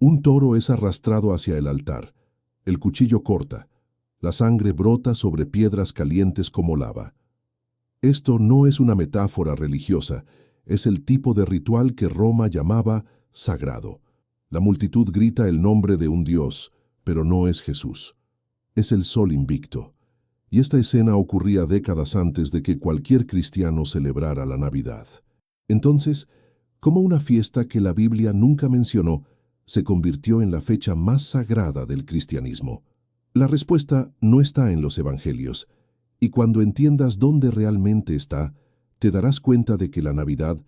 Un toro es arrastrado hacia el altar. El cuchillo corta. La sangre brota sobre piedras calientes como lava. Esto no es una metáfora religiosa, es el tipo de ritual que Roma llamaba sagrado. La multitud grita el nombre de un dios, pero no es Jesús. Es el sol invicto. Y esta escena ocurría décadas antes de que cualquier cristiano celebrara la Navidad. Entonces, ¿cómo una fiesta que la Biblia nunca mencionó se convirtió en la fecha más sagrada del cristianismo? La respuesta no está en los evangelios, y cuando entiendas dónde realmente está, te darás cuenta de que la Navidad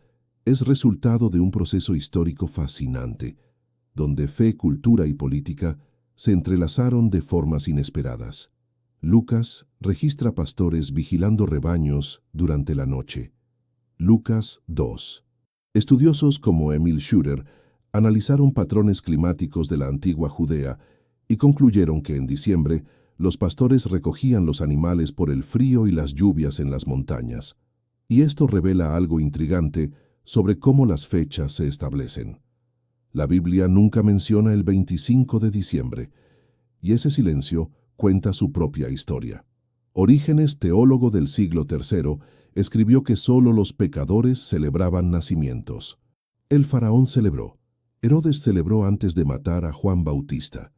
es resultado de un proceso histórico fascinante, donde fe, cultura y política se entrelazaron de formas inesperadas. Lucas registra pastores vigilando rebaños durante la noche. Lucas 2. Estudiosos como Emil Schurer analizaron patrones climáticos de la antigua Judea y concluyeron que en diciembre los pastores recogían los animales por el frío y las lluvias en las montañas. Y esto revela algo intrigante sobre cómo las fechas se establecen. La Biblia nunca menciona el 25 de diciembre, y ese silencio cuenta su propia historia. Orígenes, teólogo del siglo III, escribió que solo los pecadores celebraban nacimientos. El faraón celebró. Herodes celebró antes de matar a Juan Bautista.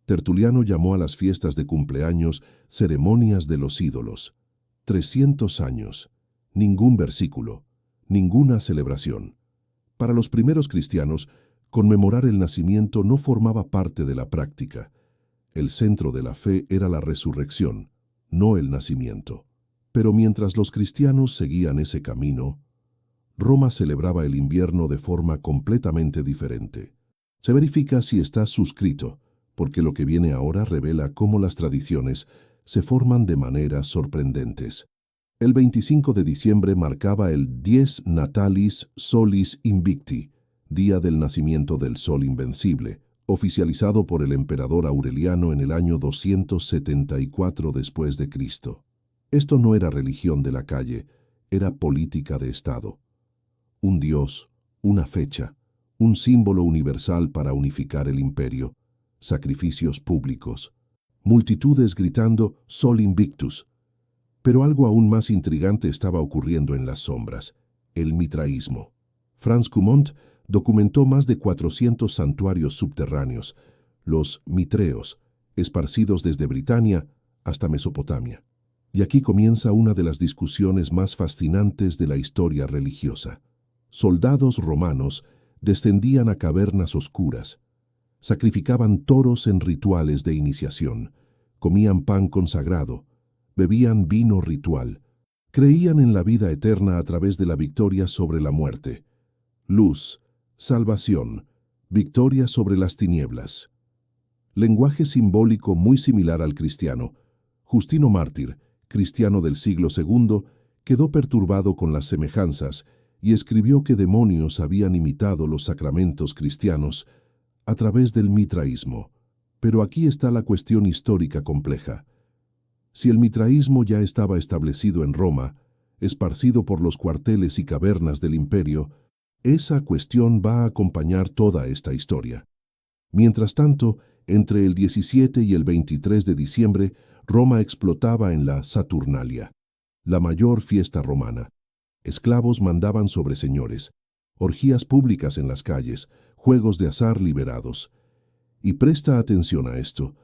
Tertuliano llamó a las fiestas de cumpleaños ceremonias de los ídolos. 300 años. Ningún versículo. Ninguna celebración. Para los primeros cristianos, conmemorar el nacimiento no formaba parte de la práctica. El centro de la fe era la resurrección, no el nacimiento. Pero mientras los cristianos seguían ese camino, Roma celebraba el invierno de forma completamente diferente. Se verifica si está suscrito, porque lo que viene ahora revela cómo las tradiciones se forman de maneras sorprendentes. El 25 de diciembre marcaba el Dies Natalis Solis Invicti, día del nacimiento del Sol Invencible, oficializado por el emperador Aureliano en el año 274 después de Cristo. Esto no era religión de la calle, era política de Estado. Un dios, una fecha, un símbolo universal para unificar el imperio, sacrificios públicos, multitudes gritando Sol Invictus. Pero algo aún más intrigante estaba ocurriendo en las sombras, el mitraísmo. Franz Cumont documentó más de 400 santuarios subterráneos, los mitreos, esparcidos desde Britania hasta Mesopotamia. Y aquí comienza una de las discusiones más fascinantes de la historia religiosa. Soldados romanos descendían a cavernas oscuras, sacrificaban toros en rituales de iniciación, comían pan consagrado, bebían vino ritual, creían en la vida eterna a través de la victoria sobre la muerte. Luz, salvación, victoria sobre las tinieblas. Lenguaje simbólico muy similar al cristiano. Justino Mártir, cristiano del siglo II, quedó perturbado con las semejanzas y escribió que demonios habían imitado los sacramentos cristianos a través del mitraísmo. Pero aquí está la cuestión histórica compleja. Si el mitraísmo ya estaba establecido en Roma, esparcido por los cuarteles y cavernas del imperio, esa cuestión va a acompañar toda esta historia. Mientras tanto, entre el 17 y el 23 de diciembre, Roma explotaba en la Saturnalia, la mayor fiesta romana. Esclavos mandaban sobre señores, orgías públicas en las calles, juegos de azar liberados. Y presta atención a esto,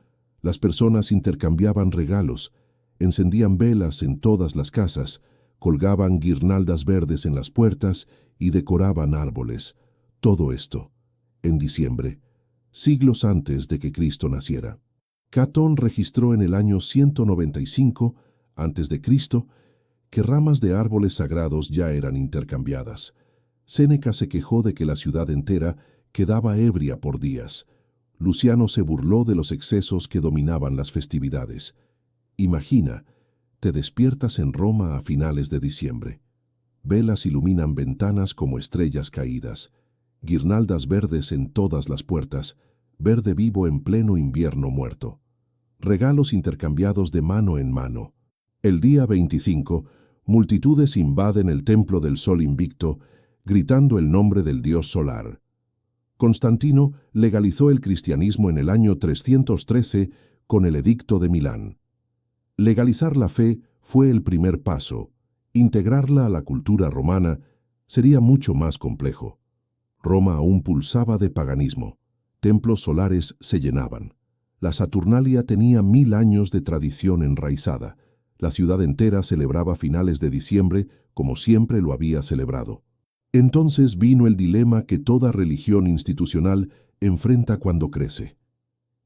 las personas intercambiaban regalos, encendían velas en todas las casas, colgaban guirnaldas verdes en las puertas y decoraban árboles. Todo esto, en diciembre, siglos antes de que Cristo naciera. Catón registró en el año 195 a.C. que ramas de árboles sagrados ya eran intercambiadas. Séneca se quejó de que la ciudad entera quedaba ebria por días. Luciano se burló de los excesos que dominaban las festividades. Imagina, te despiertas en Roma a finales de diciembre. Velas iluminan ventanas como estrellas caídas, guirnaldas verdes en todas las puertas, verde vivo en pleno invierno muerto. Regalos intercambiados de mano en mano. El día 25, multitudes invaden el templo del Sol Invicto, gritando el nombre del dios solar. Constantino legalizó el cristianismo en el año 313 con el Edicto de Milán. Legalizar la fe fue el primer paso. Integrarla a la cultura romana sería mucho más complejo. Roma aún pulsaba de paganismo. Templos solares se llenaban. La Saturnalia tenía 1000 años de tradición enraizada. La ciudad entera celebraba finales de diciembre como siempre lo había celebrado. Entonces vino el dilema que toda religión institucional enfrenta cuando crece.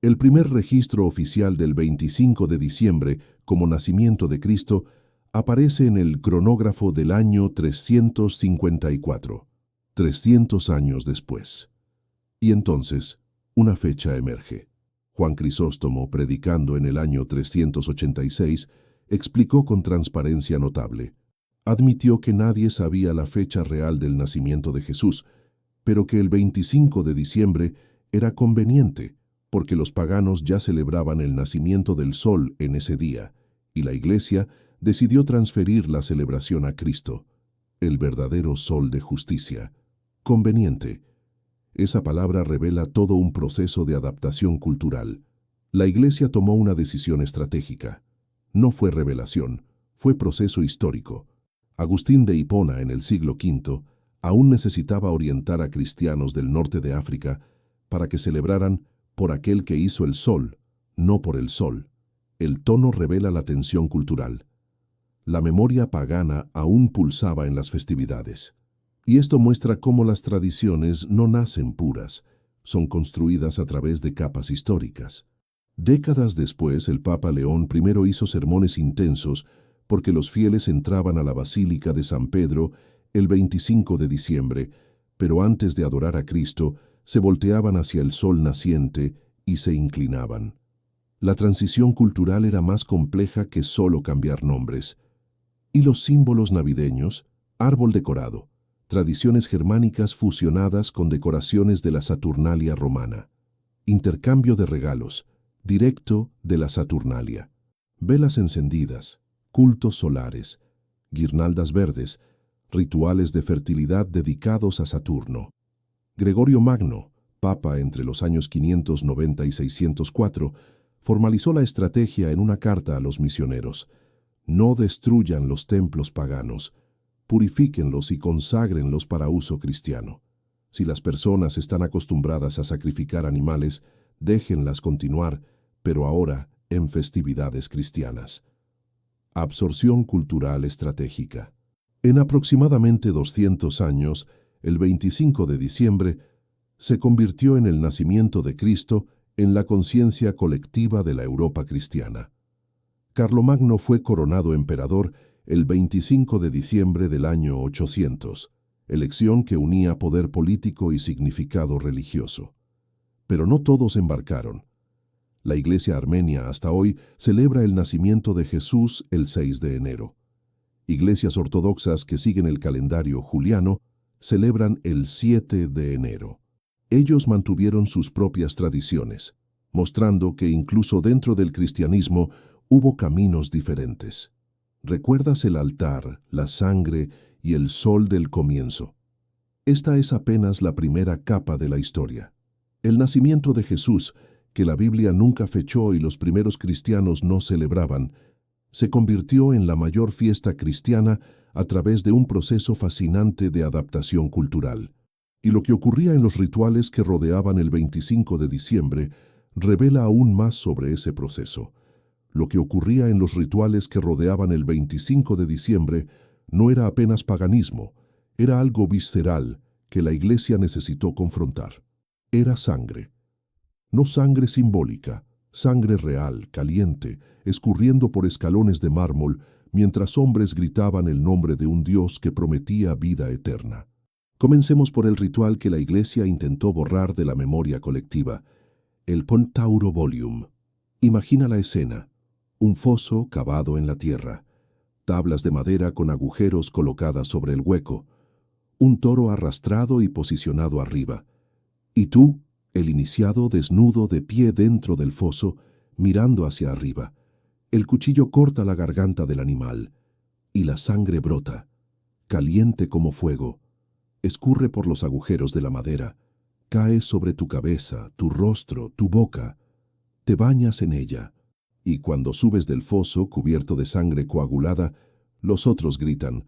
El primer registro oficial del 25 de diciembre como nacimiento de Cristo aparece en el cronógrafo del año 354, 300 años después. Y entonces, una fecha emerge. Juan Crisóstomo, predicando en el año 386, explicó con transparencia notable. Admitió que nadie sabía la fecha real del nacimiento de Jesús, pero que el 25 de diciembre era conveniente, porque los paganos ya celebraban el nacimiento del sol en ese día, y la Iglesia decidió transferir la celebración a Cristo, el verdadero sol de justicia. Conveniente. Esa palabra revela todo un proceso de adaptación cultural. La Iglesia tomó una decisión estratégica. No fue revelación, fue proceso histórico. Agustín de Hipona, en el siglo V, aún necesitaba orientar a cristianos del norte de África para que celebraran por aquel que hizo el sol, no por el sol. El tono revela la tensión cultural. La memoria pagana aún pulsaba en las festividades. Y esto muestra cómo las tradiciones no nacen puras, son construidas a través de capas históricas. Décadas después, el Papa León I hizo sermones intensos porque los fieles entraban a la Basílica de San Pedro el 25 de diciembre, pero antes de adorar a Cristo, se volteaban hacia el sol naciente y se inclinaban. La transición cultural era más compleja que solo cambiar nombres. Y los símbolos navideños, árbol decorado, tradiciones germánicas fusionadas con decoraciones de la Saturnalia romana. Intercambio de regalos, directo de la Saturnalia. Velas encendidas, cultos solares, guirnaldas verdes, rituales de fertilidad dedicados a Saturno. Gregorio Magno, papa entre los años 590 y 604, formalizó la estrategia en una carta a los misioneros. No destruyan los templos paganos, purifíquenlos y conságrenlos para uso cristiano. Si las personas están acostumbradas a sacrificar animales, déjenlas continuar, pero ahora en festividades cristianas. Absorción cultural estratégica. En aproximadamente 200 años, el 25 de diciembre, se convirtió en el nacimiento de Cristo en la conciencia colectiva de la Europa cristiana. Carlomagno fue coronado emperador el 25 de diciembre del año 800, elección que unía poder político y significado religioso. Pero no todos embarcaron. La Iglesia armenia hasta hoy celebra el nacimiento de Jesús el 6 de enero. Iglesias ortodoxas que siguen el calendario juliano celebran el 7 de enero. Ellos mantuvieron sus propias tradiciones, mostrando que incluso dentro del cristianismo hubo caminos diferentes. ¿Recuerdas el altar, la sangre y el sol del comienzo? Esta es apenas la primera capa de la historia. El nacimiento de Jesús, que la Biblia nunca fechó y los primeros cristianos no celebraban, se convirtió en la mayor fiesta cristiana a través de un proceso fascinante de adaptación cultural. Y lo que ocurría en los rituales que rodeaban el 25 de diciembre revela aún más sobre ese proceso. Lo que ocurría en los rituales que rodeaban el 25 de diciembre no era apenas paganismo, era algo visceral que la Iglesia necesitó confrontar. Era sangre. No sangre simbólica, sangre real, caliente, escurriendo por escalones de mármol mientras hombres gritaban el nombre de un Dios que prometía vida eterna. Comencemos por el ritual que la Iglesia intentó borrar de la memoria colectiva, el Pontaurobolium. Imagina la escena. Un foso cavado en la tierra, tablas de madera con agujeros colocadas sobre el hueco, un toro arrastrado y posicionado arriba, y tú, el iniciado desnudo de pie dentro del foso, mirando hacia arriba. El cuchillo corta la garganta del animal, y la sangre brota, caliente como fuego, escurre por los agujeros de la madera, Cae sobre tu cabeza, tu rostro, tu boca. Te bañas en ella. Y cuando subes del foso cubierto de sangre coagulada, los otros gritan,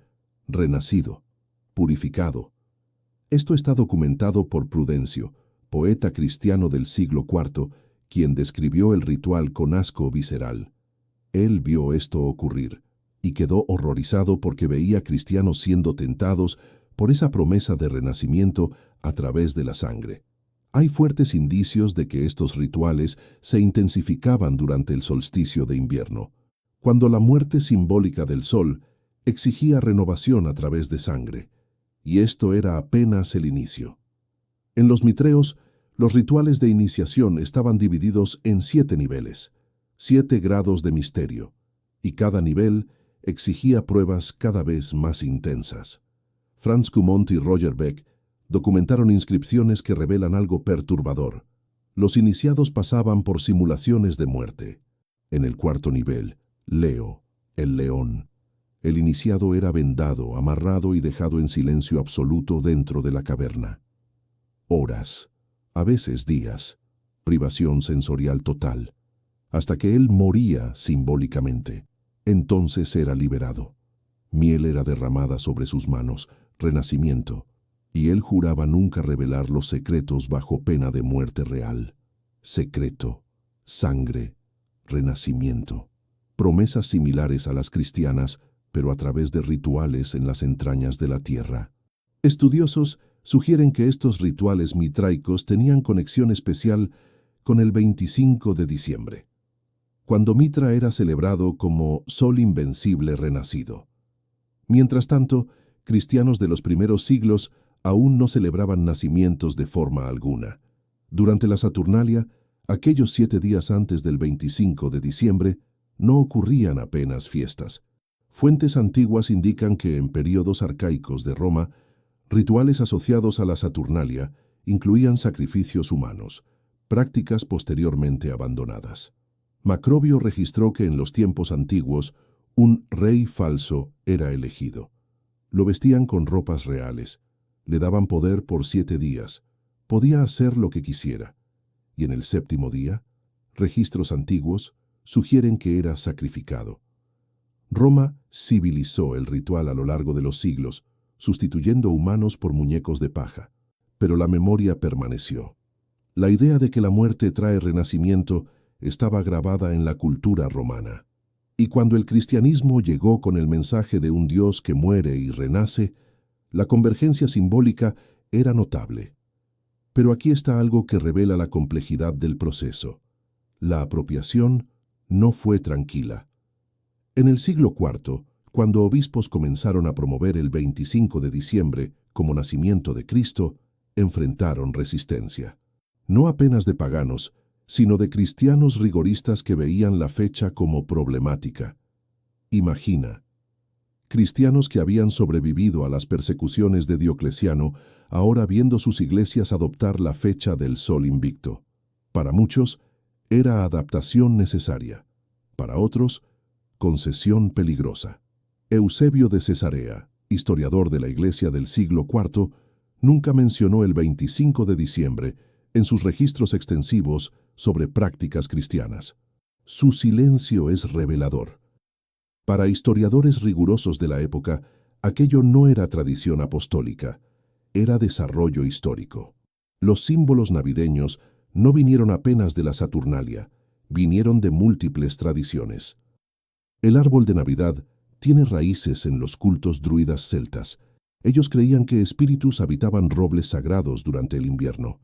renacido, purificado. Esto está documentado por Prudencio, poeta cristiano del siglo IV, quien describió el ritual con asco visceral. Él vio esto ocurrir y quedó horrorizado porque veía cristianos siendo tentados por esa promesa de renacimiento a través de la sangre. Hay fuertes indicios de que estos rituales se intensificaban durante el solsticio de invierno, cuando la muerte simbólica del sol exigía renovación a través de sangre, y esto era apenas el inicio. En los mitreos, los rituales de iniciación estaban divididos en 7 niveles, 7 grados de misterio, y cada nivel exigía pruebas cada vez más intensas. Franz Cumont y Roger Beck documentaron inscripciones que revelan algo perturbador. Los iniciados pasaban por simulaciones de muerte. En el 4.º nivel, Leo, el león. El iniciado era vendado, amarrado y dejado en silencio absoluto dentro de la caverna. Horas, a veces días, privación sensorial total, hasta que él moría simbólicamente. Entonces era liberado. Miel era derramada sobre sus manos, renacimiento, y él juraba nunca revelar los secretos bajo pena de muerte real. Secreto, sangre, renacimiento. Promesas similares a las cristianas, pero a través de rituales en las entrañas de la tierra. Estudiosos sugieren que estos rituales mitraicos tenían conexión especial con el 25 de diciembre, cuando Mitra era celebrado como Sol Invencible renacido. Mientras tanto, cristianos de los primeros siglos aún no celebraban nacimientos de forma alguna. Durante la Saturnalia, aquellos 7 días antes del 25 de diciembre, no ocurrían apenas fiestas. Fuentes antiguas indican que en períodos arcaicos de Roma, rituales asociados a la Saturnalia incluían sacrificios humanos, prácticas posteriormente abandonadas. Macrobio registró que en los tiempos antiguos, un rey falso era elegido. Lo vestían con ropas reales, le daban poder por 7 días, podía hacer lo que quisiera, y en el 7.º día, registros antiguos sugieren que era sacrificado. Roma civilizó el ritual a lo largo de los siglos, sustituyendo humanos por muñecos de paja, pero la memoria permaneció. La idea de que la muerte trae renacimiento estaba grabada en la cultura romana. Y cuando el cristianismo llegó con el mensaje de un Dios que muere y renace, la convergencia simbólica era notable. Pero aquí está algo que revela la complejidad del proceso. La apropiación no fue tranquila. En el siglo IV, cuando obispos comenzaron a promover el 25 de diciembre como nacimiento de Cristo, enfrentaron resistencia. No apenas de paganos, sino de cristianos rigoristas que veían la fecha como problemática. Imagina, cristianos que habían sobrevivido a las persecuciones de Diocleciano, ahora viendo sus iglesias adoptar la fecha del sol invicto. Para muchos, era adaptación necesaria. Para otros, concesión peligrosa. Eusebio de Cesarea, historiador de la Iglesia del siglo IV, nunca mencionó el 25 de diciembre en sus registros extensivos sobre prácticas cristianas. Su silencio es revelador. Para historiadores rigurosos de la época, aquello no era tradición apostólica, era desarrollo histórico. Los símbolos navideños no vinieron apenas de la Saturnalia, vinieron de múltiples tradiciones. El árbol de Navidad tiene raíces en los cultos druidas celtas. Ellos creían que espíritus habitaban robles sagrados durante el invierno.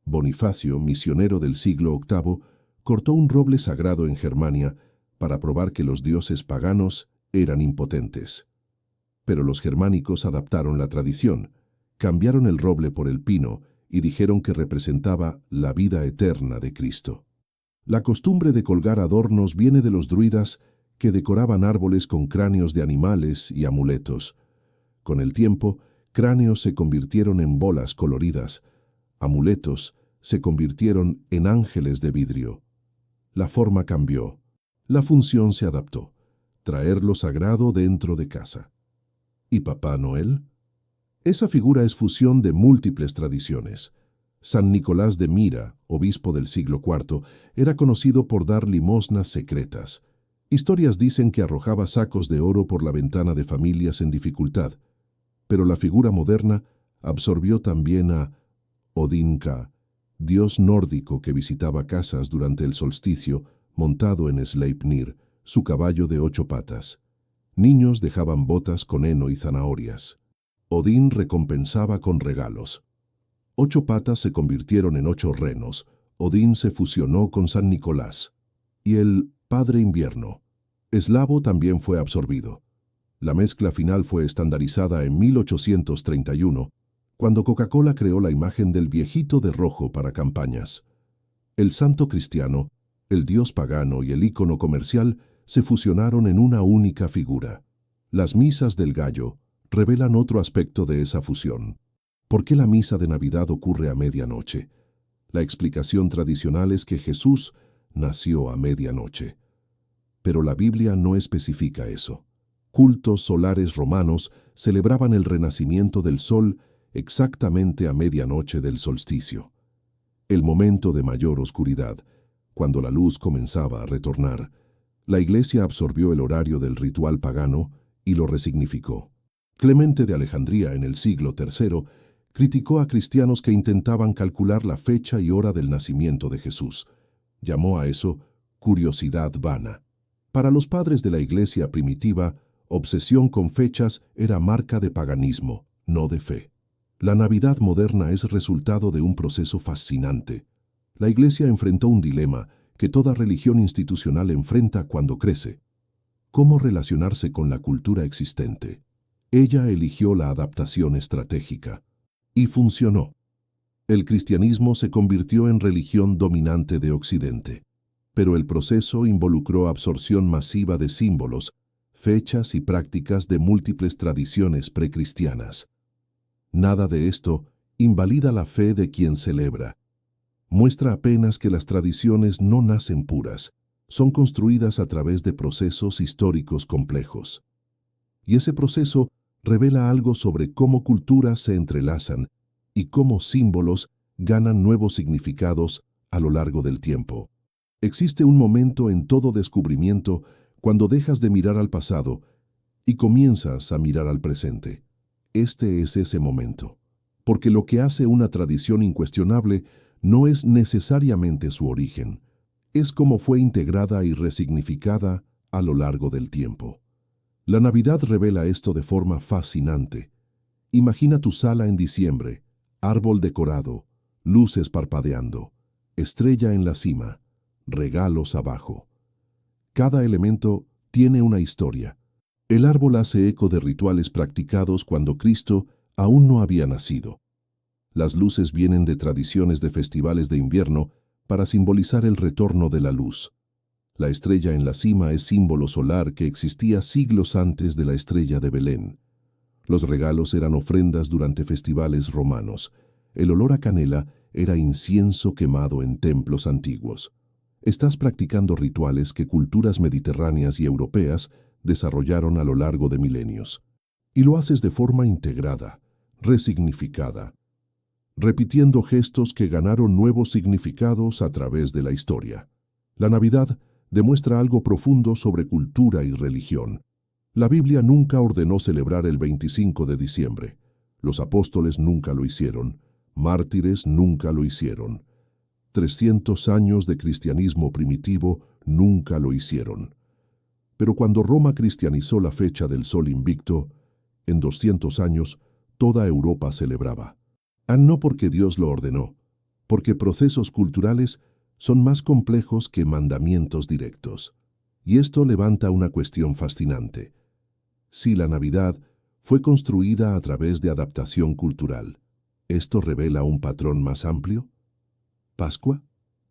Bonifacio, misionero del siglo VIII, cortó un roble sagrado en Germania para probar que los dioses paganos eran impotentes. Pero los germánicos adaptaron la tradición, cambiaron el roble por el pino y dijeron que representaba la vida eterna de Cristo. La costumbre de colgar adornos viene de los druidas que decoraban árboles con cráneos de animales y amuletos. Con el tiempo, cráneos se convirtieron en bolas coloridas, amuletos se convirtieron en ángeles de vidrio. La forma cambió, la función se adaptó, traer lo sagrado dentro de casa. ¿Y Papá Noel? Esa figura es fusión de múltiples tradiciones. San Nicolás de Mira, obispo del siglo IV, era conocido por dar limosnas secretas. Historias dicen que arrojaba sacos de oro por la ventana de familias en dificultad, pero la figura moderna absorbió también a Odin-Ka, dios nórdico que visitaba casas durante el solsticio montado en Sleipnir, su caballo de 8 patas. Niños dejaban botas con heno y zanahorias. Odín recompensaba con regalos. 8 patas se convirtieron en 8 renos. Odín se fusionó con San Nicolás. Y el Padre Invierno, eslavo, también fue absorbido. La mezcla final fue estandarizada en 1831, cuando Coca-Cola creó la imagen del viejito de rojo para campañas. El santo cristiano, el dios pagano y el ícono comercial se fusionaron en una única figura. Las misas del gallo revelan otro aspecto de esa fusión. ¿Por qué la misa de Navidad ocurre a medianoche? La explicación tradicional es que Jesús nació a medianoche. Pero la Biblia no especifica eso. Cultos solares romanos celebraban el renacimiento del sol exactamente a medianoche del solsticio. El momento de mayor oscuridad, cuando la luz comenzaba a retornar. La Iglesia absorbió el horario del ritual pagano y lo resignificó. Clemente de Alejandría, en el siglo III, criticó a cristianos que intentaban calcular la fecha y hora del nacimiento de Jesús. Llamó a eso curiosidad vana. Para los padres de la Iglesia primitiva, obsesión con fechas era marca de paganismo, no de fe. La Navidad moderna es resultado de un proceso fascinante. La Iglesia enfrentó un dilema que toda religión institucional enfrenta cuando crece. ¿Cómo relacionarse con la cultura existente? Ella eligió la adaptación estratégica. Y funcionó. El cristianismo se convirtió en religión dominante de Occidente. Pero el proceso involucró absorción masiva de símbolos, fechas y prácticas de múltiples tradiciones precristianas. Nada de esto invalida la fe de quien celebra. Muestra apenas que las tradiciones no nacen puras, son construidas a través de procesos históricos complejos. Y ese proceso revela algo sobre cómo culturas se entrelazan y cómo símbolos ganan nuevos significados a lo largo del tiempo. Existe un momento en todo descubrimiento cuando dejas de mirar al pasado y comienzas a mirar al presente. Este es ese momento, porque lo que hace una tradición incuestionable no es necesariamente su origen, es cómo fue integrada y resignificada a lo largo del tiempo. La Navidad revela esto de forma fascinante. Imagina tu sala en diciembre, árbol decorado, luces parpadeando, estrella en la cima, regalos abajo. Cada elemento tiene una historia. El árbol hace eco de rituales practicados cuando Cristo aún no había nacido. Las luces vienen de tradiciones de festivales de invierno para simbolizar el retorno de la luz. La estrella en la cima es símbolo solar que existía siglos antes de la estrella de Belén. Los regalos eran ofrendas durante festivales romanos. El olor a canela era incienso quemado en templos antiguos. Estás practicando rituales que culturas mediterráneas y europeas desarrollaron a lo largo de milenios. Y lo haces de forma integrada, resignificada, repitiendo gestos que ganaron nuevos significados a través de la historia. La Navidad demuestra algo profundo sobre cultura y religión. La Biblia nunca ordenó celebrar el 25 de diciembre. Los apóstoles nunca lo hicieron. Mártires nunca lo hicieron. 300 años de cristianismo primitivo nunca lo hicieron. Pero cuando Roma cristianizó la fecha del sol invicto, en 200 años, toda Europa celebraba. No porque Dios lo ordenó, porque procesos culturales son más complejos que mandamientos directos. Y esto levanta una cuestión fascinante. Si la Navidad fue construida a través de adaptación cultural, ¿esto revela un patrón más amplio? ¿Pascua?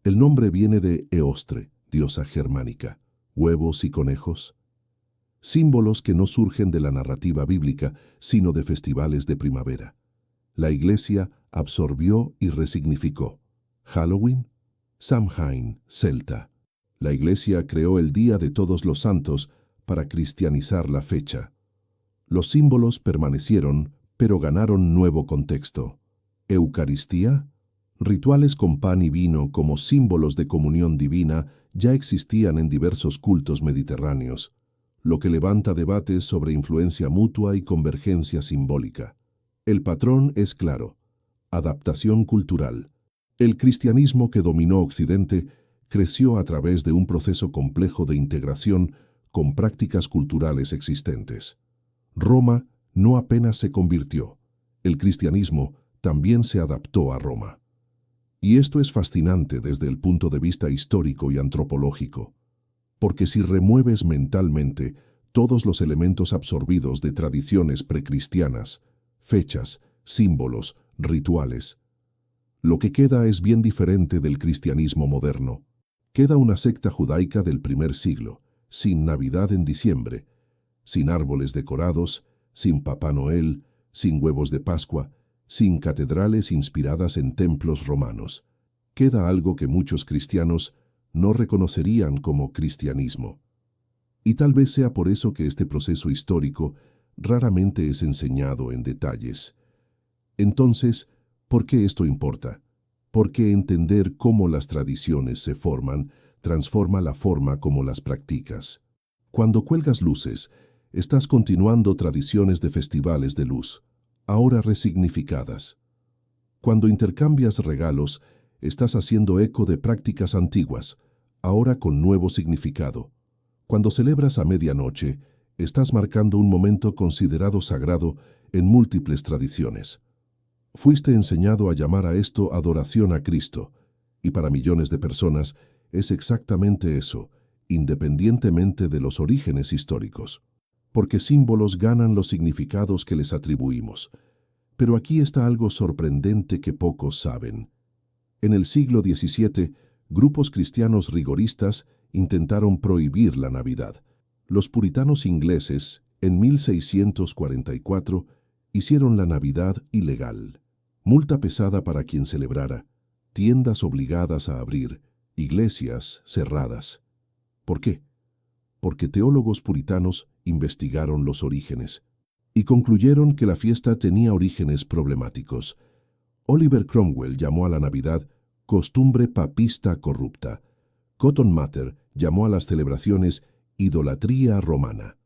El nombre viene de Eostre, diosa germánica, huevos y conejos. Símbolos que no surgen de la narrativa bíblica, sino de festivales de primavera. La Iglesia absorbió y resignificó. Halloween, Samhain, celta. La Iglesia creó el Día de Todos los Santos para cristianizar la fecha. Los símbolos permanecieron, pero ganaron nuevo contexto. Eucaristía, Rituales con pan y vino como símbolos de comunión divina ya existían en diversos cultos mediterráneos, lo que levanta debates sobre influencia mutua y convergencia simbólica. El patrón es claro: adaptación cultural. El cristianismo que dominó Occidente creció a través de un proceso complejo de integración con prácticas culturales existentes. Roma no apenas se convirtió, el cristianismo también se adaptó a Roma. Y esto es fascinante desde el punto de vista histórico y antropológico, porque si remueves mentalmente todos los elementos absorbidos de tradiciones precristianas, fechas, símbolos, rituales, lo que queda es bien diferente del cristianismo moderno. Queda una secta judaica del primer siglo, sin Navidad en diciembre, sin árboles decorados, sin Papá Noel, sin huevos de Pascua, sin catedrales inspiradas en templos romanos. Queda algo que muchos cristianos no reconocerían como cristianismo. Y tal vez sea por eso que este proceso histórico raramente es enseñado en detalles. Entonces, ¿por qué esto importa? Porque entender cómo las tradiciones se forman transforma la forma como las practicas. Cuando cuelgas luces, estás continuando tradiciones de festivales de luz, ahora resignificadas. Cuando intercambias regalos, estás haciendo eco de prácticas antiguas, ahora con nuevo significado. Cuando celebras a medianoche, estás marcando un momento considerado sagrado en múltiples tradiciones. Fuiste enseñado a llamar a esto adoración a Cristo, y para millones de personas es exactamente eso, independientemente de los orígenes históricos. Porque símbolos ganan los significados que les atribuimos. Pero aquí está algo sorprendente que pocos saben. En el siglo XVII, grupos cristianos rigoristas intentaron prohibir la Navidad. Los puritanos ingleses, en 1644, hicieron la Navidad ilegal. Multa pesada para quien celebrara, tiendas obligadas a abrir, iglesias cerradas. ¿Por qué? Porque teólogos puritanos investigaron los orígenes y concluyeron que la fiesta tenía orígenes problemáticos. Oliver Cromwell llamó a la Navidad costumbre papista corrupta. Cotton Mather llamó a las celebraciones idolatría romana.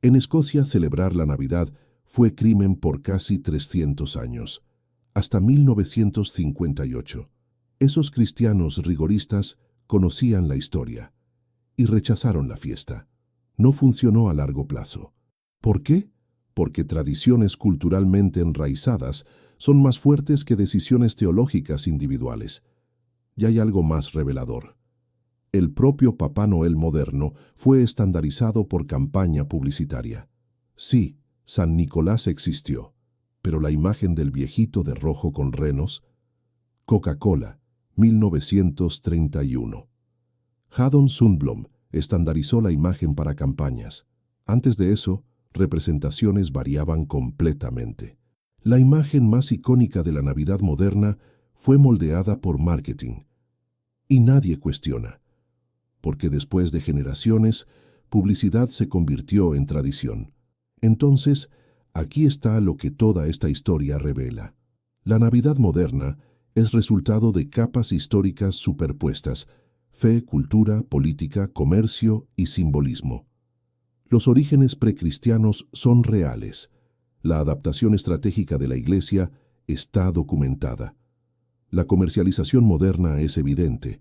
En Escocia, celebrar la Navidad fue crimen por casi 300 años, hasta 1958. Esos cristianos rigoristas conocían la historia y rechazaron la fiesta. No funcionó a largo plazo. ¿Por qué? Porque tradiciones culturalmente enraizadas son más fuertes que decisiones teológicas individuales. Y hay algo más revelador. El propio Papá Noel moderno fue estandarizado por campaña publicitaria. Sí, San Nicolás existió, pero la imagen del viejito de rojo con renos. Coca-Cola, 1931. Haddon Sundblom estandarizó la imagen para campañas. Antes de eso, representaciones variaban completamente. La imagen más icónica de la Navidad moderna fue moldeada por marketing. Y nadie cuestiona, porque después de generaciones, publicidad se convirtió en tradición. Entonces, aquí está lo que toda esta historia revela. La Navidad moderna es resultado de capas históricas superpuestas: fe, cultura, política, comercio y simbolismo. Los orígenes precristianos son reales. La adaptación estratégica de la Iglesia está documentada. La comercialización moderna es evidente,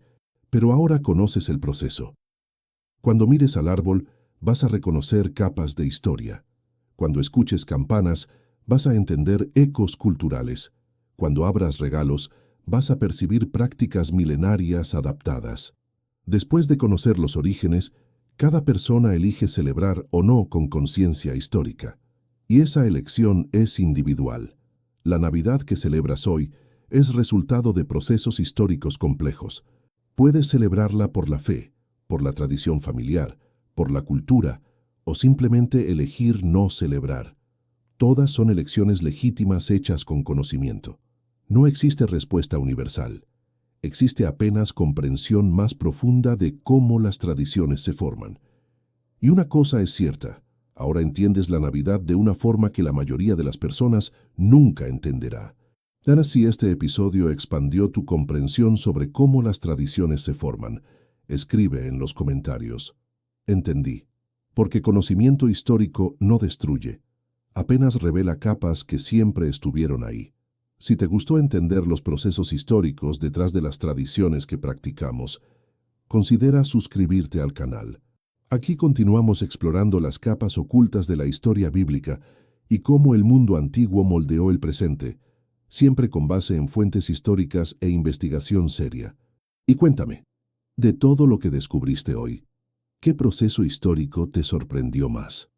pero ahora conoces el proceso. Cuando mires al árbol, vas a reconocer capas de historia. Cuando escuches campanas, vas a entender ecos culturales. Cuando abras regalos, vas a percibir prácticas milenarias adaptadas. Después de conocer los orígenes, cada persona elige celebrar o no con conciencia histórica. Y esa elección es individual. La Navidad que celebras hoy es resultado de procesos históricos complejos. Puedes celebrarla por la fe, por la tradición familiar, por la cultura, o simplemente elegir no celebrar. Todas son elecciones legítimas hechas con conocimiento. No existe respuesta universal. Existe apenas comprensión más profunda de cómo las tradiciones se forman. Y una cosa es cierta: ahora entiendes la Navidad de una forma que la mayoría de las personas nunca entenderá. Gana si este episodio expandió tu comprensión sobre cómo las tradiciones se forman. Escribe en los comentarios. Entendí. Porque conocimiento histórico no destruye, apenas revela capas que siempre estuvieron ahí. Si te gustó entender los procesos históricos detrás de las tradiciones que practicamos, considera suscribirte al canal. Aquí continuamos explorando las capas ocultas de la historia bíblica y cómo el mundo antiguo moldeó el presente, siempre con base en fuentes históricas e investigación seria. Y cuéntame, de todo lo que descubriste hoy, ¿qué proceso histórico te sorprendió más?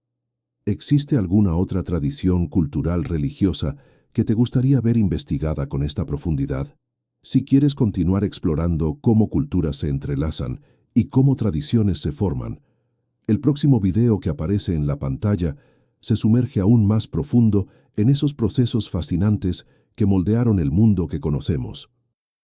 ¿Existe alguna otra tradición cultural religiosa que te gustaría ver investigada con esta profundidad? Si quieres continuar explorando cómo culturas se entrelazan y cómo tradiciones se forman, el próximo video que aparece en la pantalla se sumerge aún más profundo en esos procesos fascinantes que moldearon el mundo que conocemos.